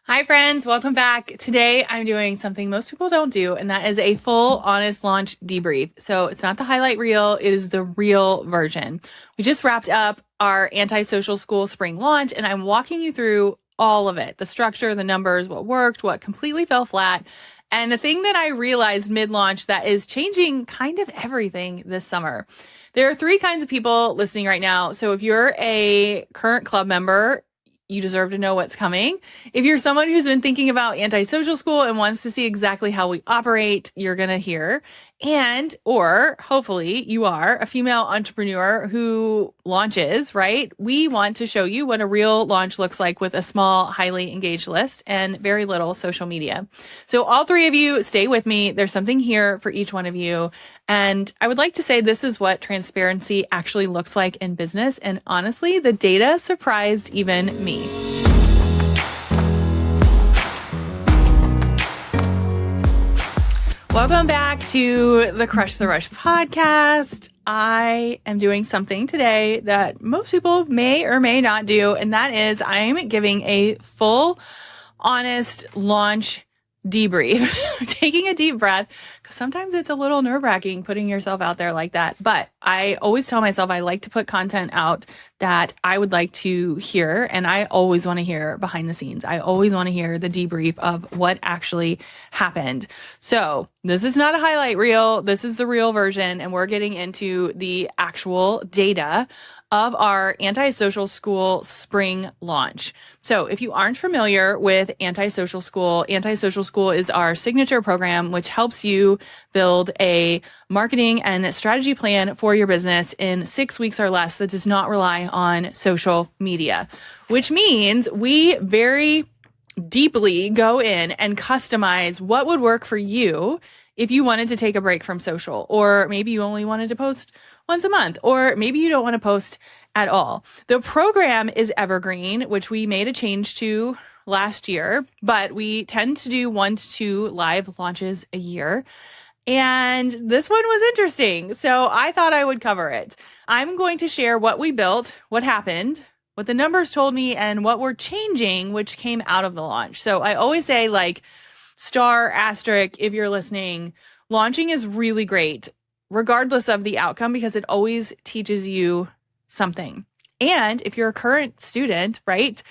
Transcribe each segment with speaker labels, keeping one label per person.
Speaker 1: Hi, friends. Welcome back. Today, I'm doing something most people don't do, and that is a full, honest launch debrief. So it's not the highlight reel. It is the real version. We just wrapped up our anti-social school spring launch, and I'm walking you through all of it, the structure, the numbers, what worked, what completely fell flat. And the thing that I realized mid-launch that is changing kind of everything this summer. There are three kinds of people listening right now. So if you're a current club member, you deserve to know what's coming. If you're someone who's been thinking about anti-social school and wants to see exactly how we operate, you're going to hear. Or hopefully you are a female entrepreneur who launches, right? We want to show you what a real launch looks like with a small, highly engaged list and very little social media. So all three of you, stay with me. There's something here for each one of you. And I would like to say this is what transparency actually looks like in business. And honestly, the data surprised even me. Welcome back to the Crush the Rush podcast. I am doing something today that most people may or may not do, and that is I'm giving a full, honest launch debrief, taking a deep breath, because sometimes it's a little nerve-wracking putting yourself out there like that. But I always tell myself I like to put content out that I would like to hear, and I always want to hear behind the scenes. I always want to hear the debrief of what actually happened. So this is not a highlight reel. This is the real version, and we're getting into the actual data of our anti-social school spring launch. So if you aren't familiar with anti-social school is our signature program, which helps you build a marketing and strategy plan for your business in 6 weeks or less that does not rely on social media, which means we very deeply go in and customize what would work for you if you wanted to take a break from social, or maybe you only wanted to post once a month, or maybe you don't want to post at all. The program is evergreen, which we made a change to last year, but we tend to do 1 to 2 live launches a year. And this one was interesting, so I thought I would cover it. I'm going to share what we built, what happened, what the numbers told me, and what we're changing, which came out of the launch. So I always say, like, star asterisk if you're listening, launching is really great, regardless of the outcome, because it always teaches you something. And if you're a current student, right,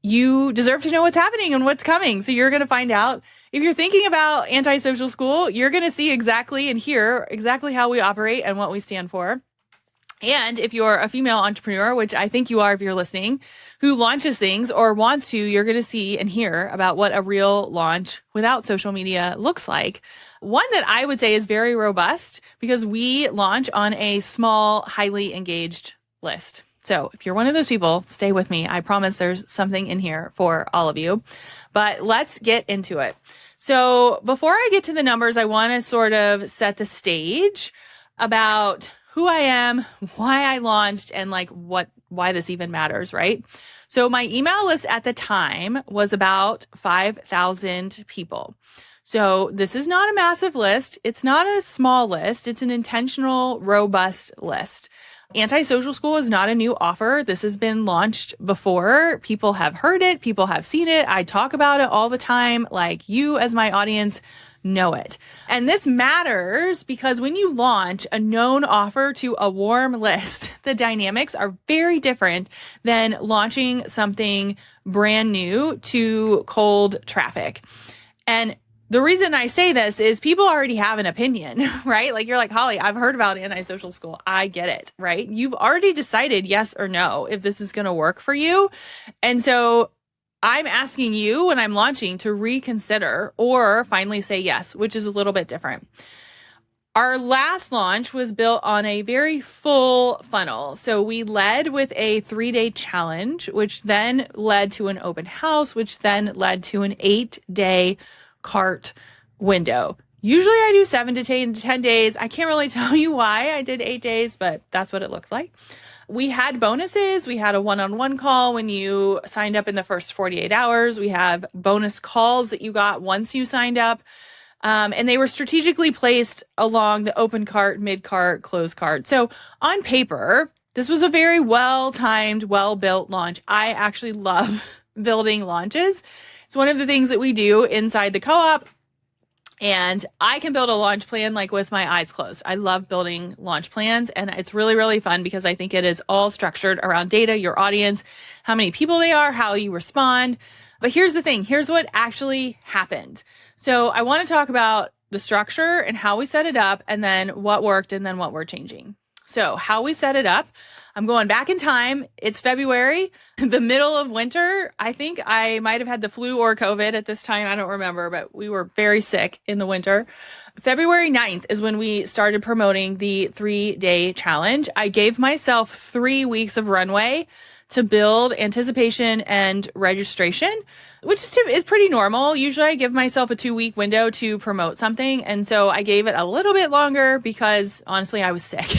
Speaker 1: you deserve to know what's happening and what's coming. So you're going to find out. If you're thinking about anti-social school, you're going to see exactly and hear exactly how we operate and what we stand for. And if you're a female entrepreneur, which I think you are if you're listening, who launches things or wants to, you're going to see and hear about what a real launch without social media looks like. One that I would say is very robust because we launch on a small, highly engaged list. So if you're one of those people, stay with me. I promise there's something in here for all of you. But let's get into it. So before I get to the numbers, I want to sort of set the stage about who I am, why I launched, and why this even matters, right? So my email list at the time was about 5,000 people. So this is not a massive list. It's not a small list. It's an intentional, robust list. Anti-social school is not a new offer. This has been launched before. People have heard it. People have seen it. I talk about it all the time. Like, you as my audience know it. And this matters because when you launch a known offer to a warm list, the dynamics are very different than launching something brand new to cold traffic. And the reason I say this is people already have an opinion, right? Like, you're like, Holly, I've heard about anti-social school. I get it, right? You've already decided yes or no if this is going to work for you. And so I'm asking you when I'm launching to reconsider or finally say yes, which is a little bit different. Our last launch was built on a very full funnel. So we led with a 3-day challenge, which then led to an open house, which then led to an 8-day cart window. Usually I do 7 to 10 days. I can't really tell you why I did 8 days, but that's what it looked like. We had bonuses. We had a one-on-one call when you signed up in the first 48 hours. We have bonus calls that you got once you signed up. And they were strategically placed along the open cart, mid cart, close cart. So on paper, this was a very well-timed, well-built launch. I actually love building launches. It's one of the things that we do inside the co-op. And I can build a launch plan like with my eyes closed. I love building launch plans, and it's really, really fun because I think it is all structured around data, your audience, how many people they are, how you respond. But here's the thing. Here's what actually happened. So I want to talk about the structure and how we set it up, and then what worked and then what we're changing. So how we set it up. I'm going back in time. It's February, the middle of winter. I think I might have had the flu or COVID at this time. I don't remember, but we were very sick in the winter. February 9th is when we started promoting the 3-day challenge. I gave myself 3 weeks of runway to build anticipation and registration, which is pretty normal. Usually I give myself a 2-week window to promote something. And so I gave it a little bit longer because honestly, I was sick.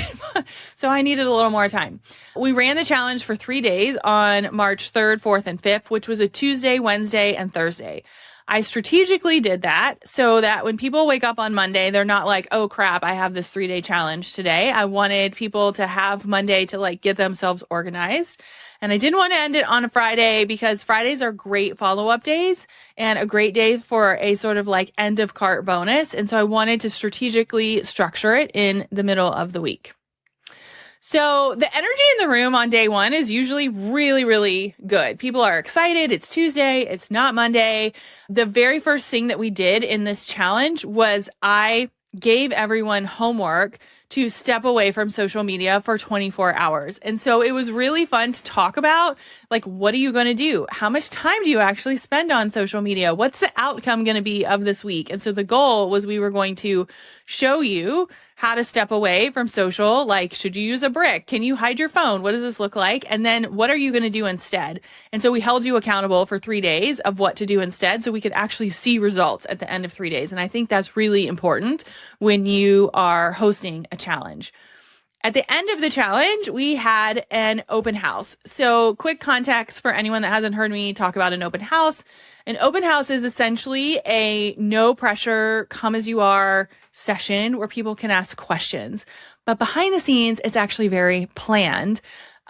Speaker 1: So I needed a little more time. We ran the challenge for 3 days on March 3rd, 4th, and 5th, which was a Tuesday, Wednesday, and Thursday. I strategically did that so that when people wake up on Monday, they're not like, oh crap, I have this 3-day challenge today. I wanted people to have Monday to like get themselves organized. And I didn't want to end it on a Friday because Fridays are great follow-up days and a great day for a sort of like end of cart bonus. And so I wanted to strategically structure it in the middle of the week. So the energy in the room on day one is usually really, really good. People are excited. It's Tuesday. It's not Monday. The very first thing that we did in this challenge was I gave everyone homework to step away from social media for 24 hours. And so it was really fun to talk about, like, what are you going to do? How much time do you actually spend on social media? What's the outcome going to be of this week? And so the goal was we were going to show you how to step away from social. Like, should you use a brick? Can you hide your phone? What does this look like? And then what are you going to do instead? And so we held you accountable for 3 days of what to do instead so we could actually see results at the end of 3 days. And I think that's really important when you are hosting a challenge. At the end of the challenge, we had an open house. So quick context for anyone that hasn't heard me talk about an open house. An open house is essentially a no pressure, come as you are session where people can ask questions. But behind the scenes, it's actually very planned.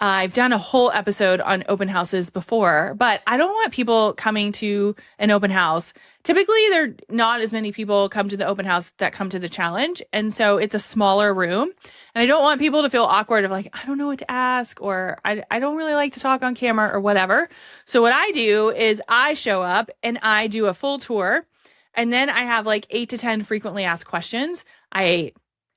Speaker 1: I've done a whole episode on open houses before, but I don't want people coming to an open house. Typically, there are not as many people come to the open house that come to the challenge. And so it's a smaller room. And I don't want people to feel awkward of like, I don't know what to ask, or I don't really like to talk on camera or whatever. So what I do is I show up and I do a full tour. And then I have like 8 to 10 frequently asked questions. I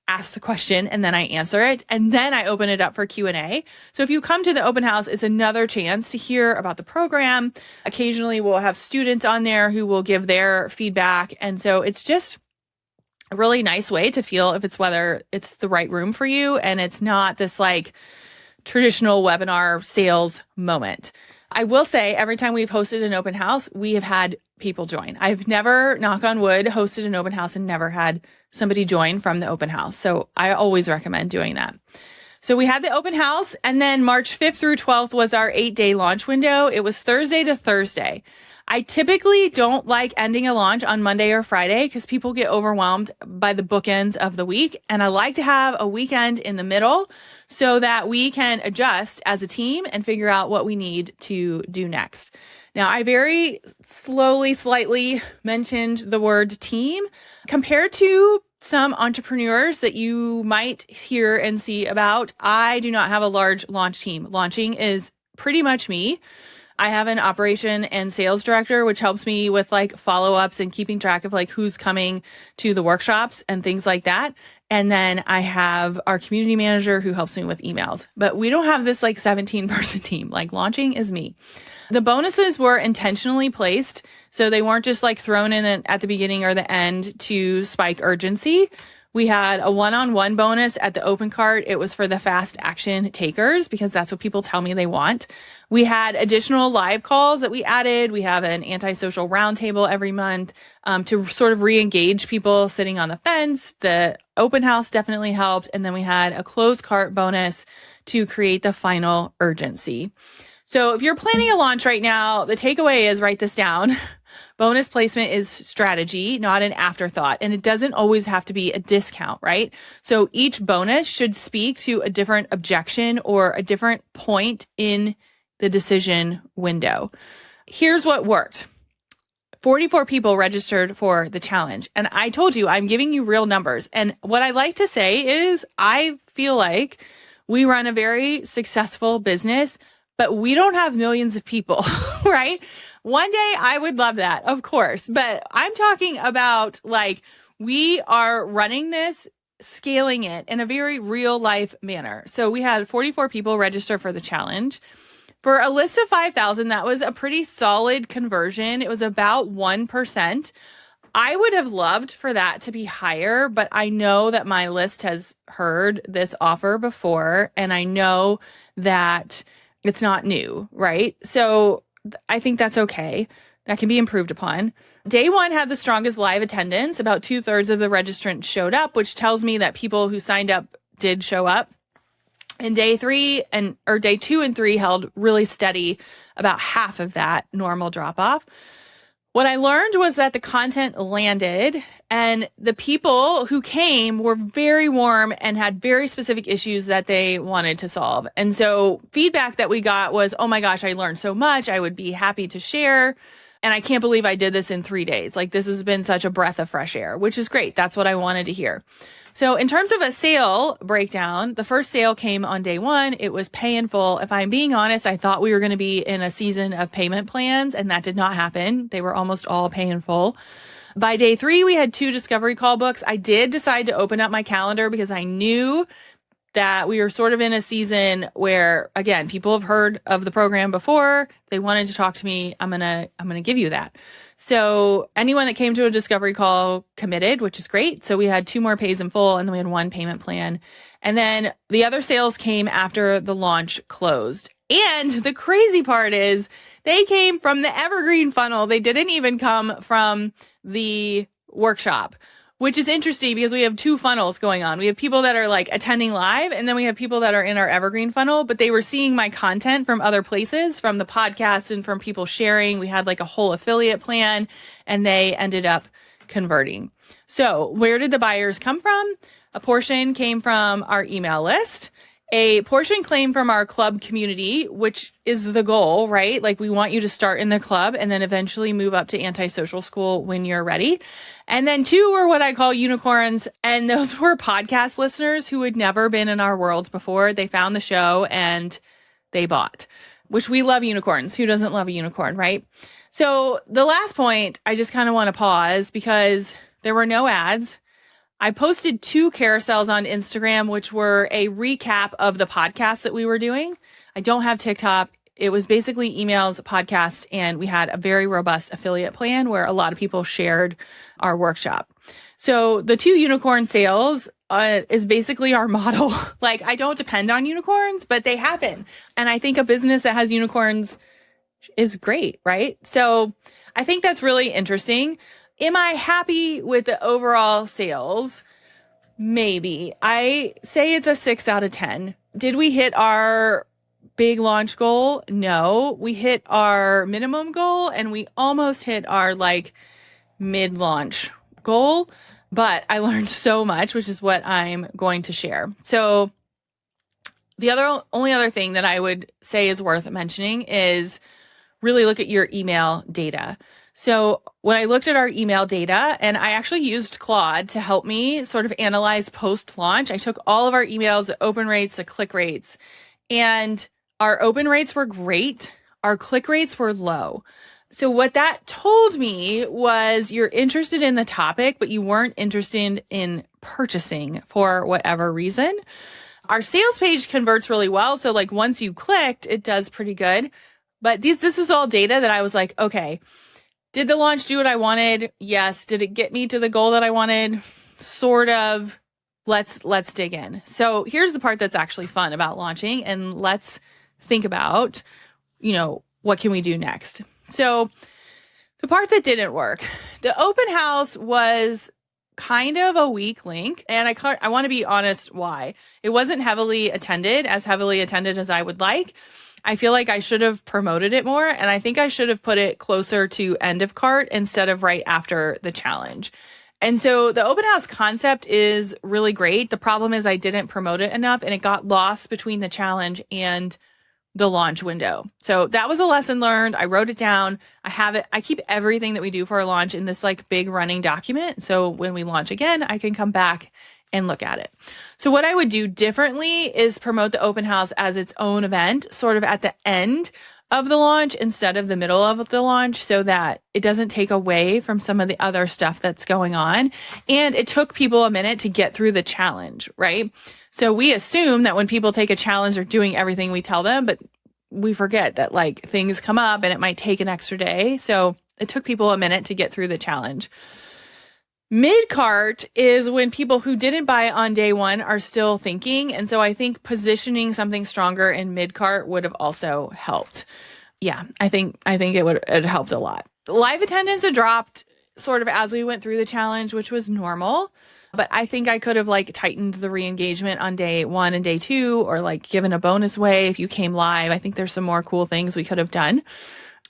Speaker 1: ask the question and then I answer it. And then I open it up for Q&A. So if you come to the open house, it's another chance to hear about the program. Occasionally we'll have students on there who will give their feedback. And so it's just a really nice way to feel if it's whether it's the right room for you and it's not this like traditional webinar sales moment. I will say every time we've hosted an open house, we have had people join. I've never, knock on wood, hosted an open house and never had somebody join from the open house. So I always recommend doing that. So we had the open house, and then March 5th through 12th was our 8-day launch window. It was Thursday to Thursday. I typically don't like ending a launch on Monday or Friday because people get overwhelmed by the bookends of the week. And I like to have a weekend in the middle so that we can adjust as a team and figure out what we need to do next. Now, I very slowly, slightly mentioned the word team compared to some entrepreneurs that you might hear and see about. I do not have a large launch team. Launching is pretty much me. I have an operation and sales director, which helps me with like follow-ups and keeping track of like who's coming to the workshops and things like that. And then I have our community manager who helps me with emails. But we don't have this like 17-person team. Like launching is me. The bonuses were intentionally placed, so they weren't just like thrown in at the beginning or the end to spike urgency. We had a one-on-one bonus at the open cart. It was for the fast action takers because that's what people tell me they want. We had additional live calls that we added. We have an antisocial roundtable every month to sort of re-engage people sitting on the fence. The open house definitely helped. And then we had a closed cart bonus to create the final urgency. So if you're planning a launch right now, the takeaway is write this down. Bonus placement is strategy, not an afterthought. And it doesn't always have to be a discount, right? So each bonus should speak to a different objection or a different point in the decision window. here's what worked. 44 people registered for the challenge. And I told you, I'm giving you real numbers. And what I like to say is I feel like we run a very successful business, but we don't have millions of people, right? One day I would love that, of course. But I'm talking about like we are running this, scaling it in a very real life manner. So we had 44 people register for the challenge. For a list of 5,000, that was a pretty solid conversion. It was about 1%. I would have loved for that to be higher, but I know that my list has heard this offer before, and I know that it's not new, right? So I think that's okay. That can be improved upon. Day one had the strongest live attendance. About 2/3 of the registrants showed up, which tells me that people who signed up did show up. And day two and three held really steady, about half of that normal drop off. What I learned was that the content landed and the people who came were very warm and had very specific issues that they wanted to solve. And so feedback that we got was, oh my gosh, I learned so much. I would be happy to share. And I can't believe I did this in 3 days. Like this has been such a breath of fresh air, which is great. That's what I wanted to hear. So in terms of a sale breakdown, the first sale came on day one. It was pay in full. If I'm being honest, I thought we were going to be in a season of payment plans, and that did not happen. They were almost all pay in full. By day 3, we had 2 discovery call books. I did decide to open up my calendar because I knew that we were sort of in a season where, again, people have heard of the program before. If they wanted to talk to me, I'm gonna give you that. So anyone that came to a discovery call committed, which is great. So we had 2 more pays in full, and then we had 1 payment plan. And then the other sales came after the launch closed. And the crazy part is they came from the evergreen funnel. They didn't even come from the workshop, which is interesting because we have 2 funnels going on. We have people that are like attending live, and then we have people that are in our evergreen funnel, but they were seeing my content from other places, from the podcast and from people sharing. We had like a whole affiliate plan, and they ended up converting. So where did the buyers come from? A portion came from our email list. A portion came from our club community, which is the goal, right? Like we want you to start in the club and then eventually move up to antisocial school when you're ready. And then 2 were what I call unicorns. And those were podcast listeners who had never been in our world before. They found the show and they bought, which we love unicorns. Who doesn't love a unicorn, right? So the last point, I just kind of want to pause because there were no ads. I posted 2 carousels on Instagram, which were a recap of the podcast that we were doing. I don't have TikTok. It was basically emails, podcasts, and we had a very robust affiliate plan where a lot of people shared our workshop. So the 2 unicorn sales is basically our model. Like I don't depend on unicorns, but they happen. And I think a business that has unicorns is great, right? So I think that's really interesting. Am I happy with the overall sales? Maybe. I say it's a 6 out of 10. Did we hit our big launch goal? No. We hit our minimum goal and we almost hit our like mid-launch goal, but I learned so much, which is what I'm going to share. So the only other thing that I would say is worth mentioning is really look at your email data. So when I looked at our email data, and I actually used Claude to help me sort of analyze post-launch, I took all of our emails, the open rates, the click rates, and our open rates were great. Our click rates were low. So what that told me was you're interested in the topic, but you weren't interested in purchasing for whatever reason. Our sales page converts really well. So like once you clicked, it does pretty good. But this was all data that I was like, okay, did the launch do what I wanted? Yes. Did it get me to the goal that I wanted? Sort of. Let's dig in. So here's the part that's actually fun about launching, and let's think about, what can we do next? So the part that didn't work, the open house was kind of a weak link. And I want to be honest why. It wasn't heavily attended as I would like. I feel like I should have promoted it more, and I think I should have put it closer to end of cart instead of right after the challenge. And so the open house concept is really great. The problem is I didn't promote it enough, and it got lost between the challenge and the launch window. So that was a lesson learned. I wrote it down. I have it. I keep everything that we do for a launch in this like big running document. So when we launch again, I can come back and look at it. So what I would do differently is promote the open house as its own event, sort of at the end of the launch instead of the middle of the launch, so that it doesn't take away from some of the other stuff that's going on. And it took people a minute to get through the challenge, right? So we assume that when people take a challenge, they're doing everything we tell them, but we forget that like things come up and it might take an extra day. So it took people a minute to get through the challenge. Mid-cart is when people who didn't buy on day one are still thinking. And so I think positioning something stronger in mid-cart would have also helped. Yeah, I think it helped a lot. Live attendance had dropped sort of as we went through the challenge, which was normal. But I think I could have like tightened the re-engagement on day one and day two, or like given a bonus way if you came live. I think there's some more cool things we could have done.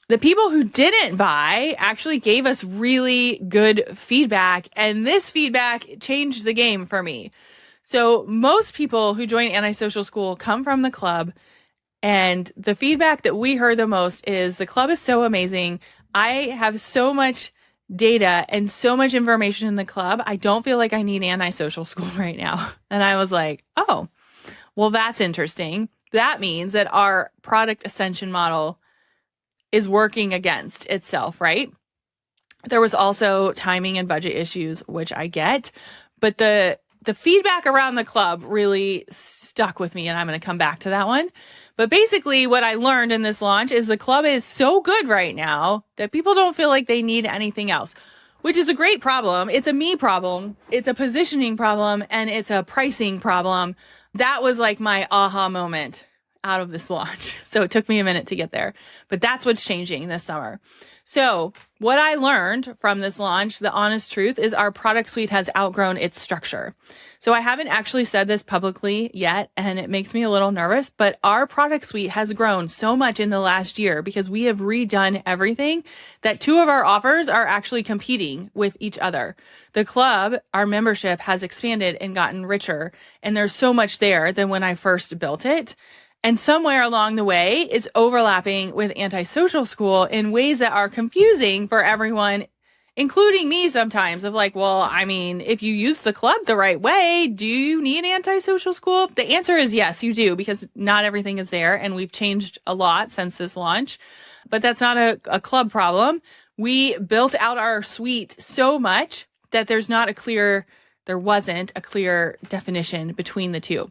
Speaker 1: The people who didn't buy actually gave us really good feedback, and this feedback changed the game for me. So most people who join Antisocial School come from the club, and the feedback that we heard the most is the club is so amazing. I have so much data and so much information in the club. I don't feel like I need Antisocial School right now. And I was like, oh, well, that's interesting. That means that our product ascension model is working against itself, right? There was also timing and budget issues, which I get, but the feedback around the club really stuck with me, and I'm going to come back to that one. But basically what I learned in this launch is the club is so good right now that people don't feel like they need anything else, which is a great problem. It's a me problem. It's a positioning problem, and it's a pricing problem. That was like my aha moment out of this launch. So it took me a minute to get there, but that's what's changing this summer. So what I learned from this launch, the honest truth, is our product suite has outgrown its structure. So I haven't actually said this publicly yet, and it makes me a little nervous, but our product suite has grown so much in the last year because we have redone everything that two of our offers are actually competing with each other. The club, our membership, has expanded and gotten richer, and there's so much there than when I first built it. And somewhere along the way, it's overlapping with Antisocial School in ways that are confusing for everyone, including me sometimes, of like, well, I mean, if you use the club the right way, do you need Antisocial School? The answer is yes, you do, because not everything is there. And we've changed a lot since this launch, but that's not a club problem. We built out our suite so much that there wasn't a clear definition between the two.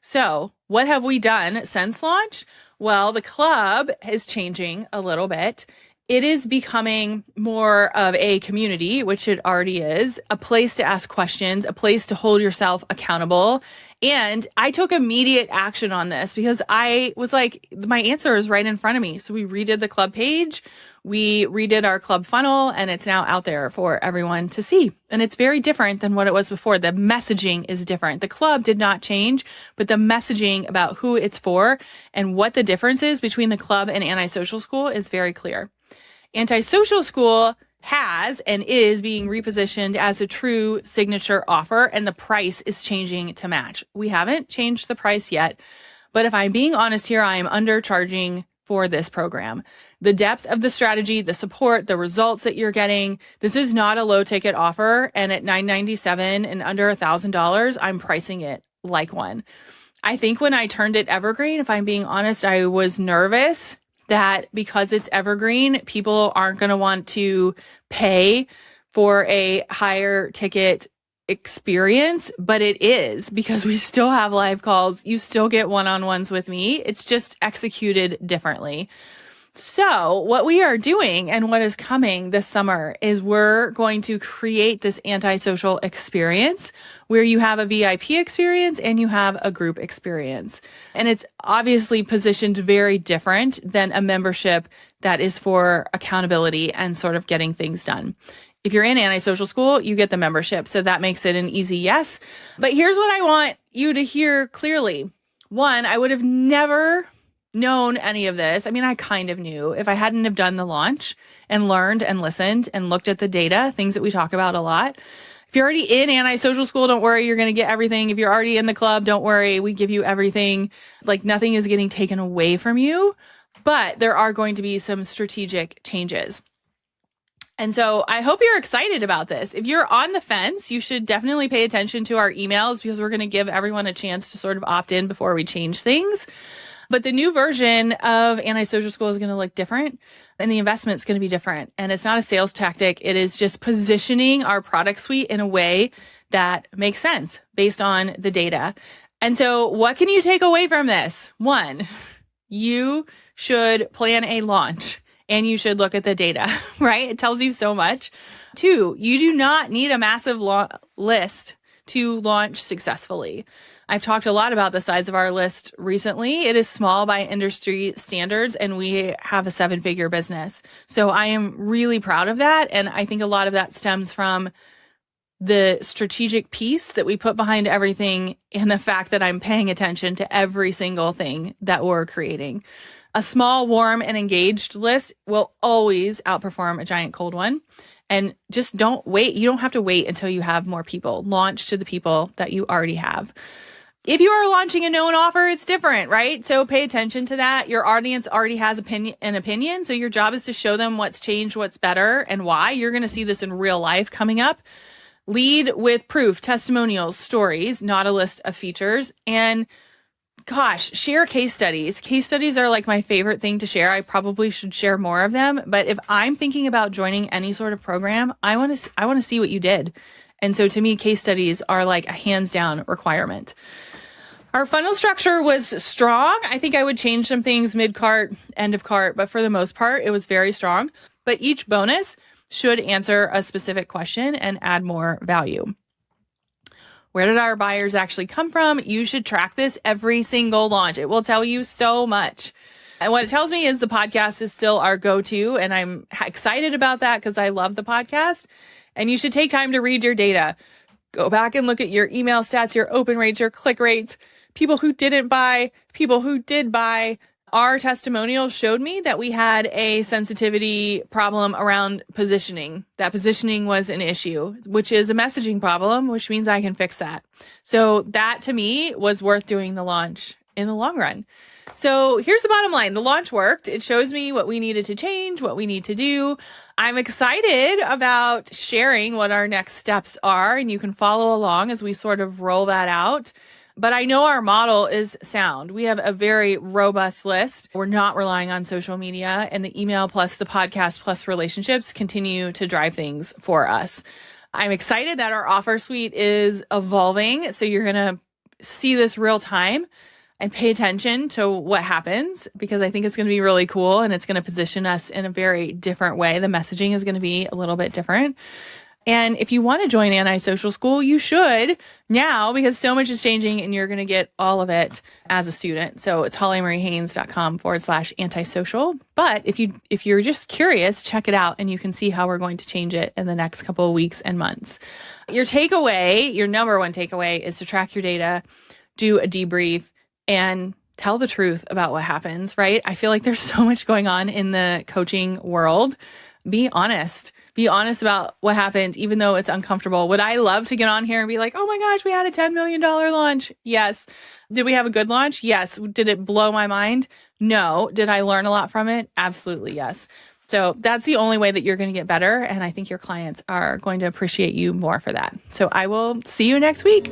Speaker 1: So what have we done since launch? Well, the club is changing a little bit. It is becoming more of a community, which it already is, a place to ask questions, a place to hold yourself accountable. And I took immediate action on this because I was like, my answer is right in front of me. So we redid the club page, we redid our club funnel, and it's now out there for everyone to see. And it's very different than what it was before. The messaging is different. The club did not change, but the messaging about who it's for and what the difference is between the club and Antisocial School is very clear. Antisocial School has and is being repositioned as a true signature offer, and the price is changing to match. We haven't changed the price yet, but if I'm being honest here, I am undercharging for this program. The depth of the strategy, the support, the results that you're getting, this is not a low ticket offer, and at $997 and under $1,000, I'm pricing it like one. I think when I turned it evergreen, if I'm being honest, I was nervous that because it's evergreen, people aren't going to want to pay for a higher ticket experience, but it is, because we still have live calls. You still get one-on-ones with me. It's just executed differently. So what we are doing and what is coming this summer is we're going to create this antisocial experience where you have a VIP experience and you have a group experience. And it's obviously positioned very different than a membership that is for accountability and sort of getting things done. If you're in Antisocial School, you get the membership. So that makes it an easy yes. But here's what I want you to hear clearly. One, I would have never known any of this. I mean, I kind of knew if I hadn't have done the launch and learned and listened and looked at the data, things that we talk about a lot. If If you're already in antisocial school, don't worry, you're going to get everything. If you're already in the club, don't worry, we give you everything. Like nothing is getting taken away from you, but there are going to be some strategic changes. And so I hope you're excited about this. If you're on the fence, you should definitely pay attention to our emails because we're going to give everyone a chance to sort of opt in before we change things. But the new version of Antisocial School is going to look different and the investment's going to be different. And it's not a sales tactic. It is just positioning our product suite in a way that makes sense based on the data. And so what can you take away from this? One, you should plan a launch. And you should look at the data, right? It tells you so much. Two, you do not need a massive list to launch successfully. I've talked a lot about the size of our list recently. It is small by industry standards, and we have a 7-figure business. So I am really proud of that. And I think a lot of that stems from the strategic piece that we put behind everything and the fact that I'm paying attention to every single thing that we're creating. A small, warm, and engaged list will always outperform a giant cold one. And just don't wait. You don't have to wait until you have more people. Launch to the people that you already have. If you are launching a known offer, it's different, right? So pay attention to that. Your audience already has an opinion. So your job is to show them what's changed, what's better, and why. You're going to see this in real life coming up. Lead with proof, testimonials, stories, not a list of features. And gosh, share case studies. Case studies are like my favorite thing to share. I probably should share more of them. But if I'm thinking about joining any sort of program, I want to see what you did. And so to me, case studies are like a hands down requirement. Our funnel structure was strong. I think I would change some things mid-cart, end of cart, but for the most part, it was very strong. But each bonus should answer a specific question and add more value. Where did our buyers actually come from? You should track this every single launch. It will tell you so much. And what it tells me is the podcast is still our go-to. And I'm excited about that because I love the podcast. And you should take time to read your data. Go back and look at your email stats, your open rates, your click rates, people who didn't buy, people who did buy. Our testimonials showed me that we had a sensitivity problem around positioning. That positioning was an issue, which is a messaging problem, which means I can fix that. So that to me was worth doing the launch in the long run. So here's the bottom line. The launch worked. It shows me what we needed to change, what we need to do. I'm excited about sharing what our next steps are, and you can follow along as we sort of roll that out. But I know our model is sound. We have a very robust list. We're not relying on social media, and the email plus the podcast plus relationships continue to drive things for us. I'm excited that our offer suite is evolving. So you're going to see this real time and pay attention to what happens because I think it's going to be really cool and it's going to position us in a very different way. The messaging is going to be a little bit different. And if you want to join Antisocial School, you should now because so much is changing and you're going to get all of it as a student. So it's hollymariehaines.com/antisocial. But if you're just curious, check it out and you can see how we're going to change it in the next couple of weeks and months. Your takeaway, your number one takeaway is to track your data, do a debrief, and tell the truth about what happens, right? I feel like there's so much going on in the coaching world. Be honest. Be honest about what happened, even though it's uncomfortable. Would I love to get on here and be like, oh my gosh, we had a $10 million launch? Yes. Did we have a good launch? Yes. Did it blow my mind? No. Did I learn a lot from it? Absolutely, yes. So that's the only way that you're going to get better. And I think your clients are going to appreciate you more for that. So I will see you next week.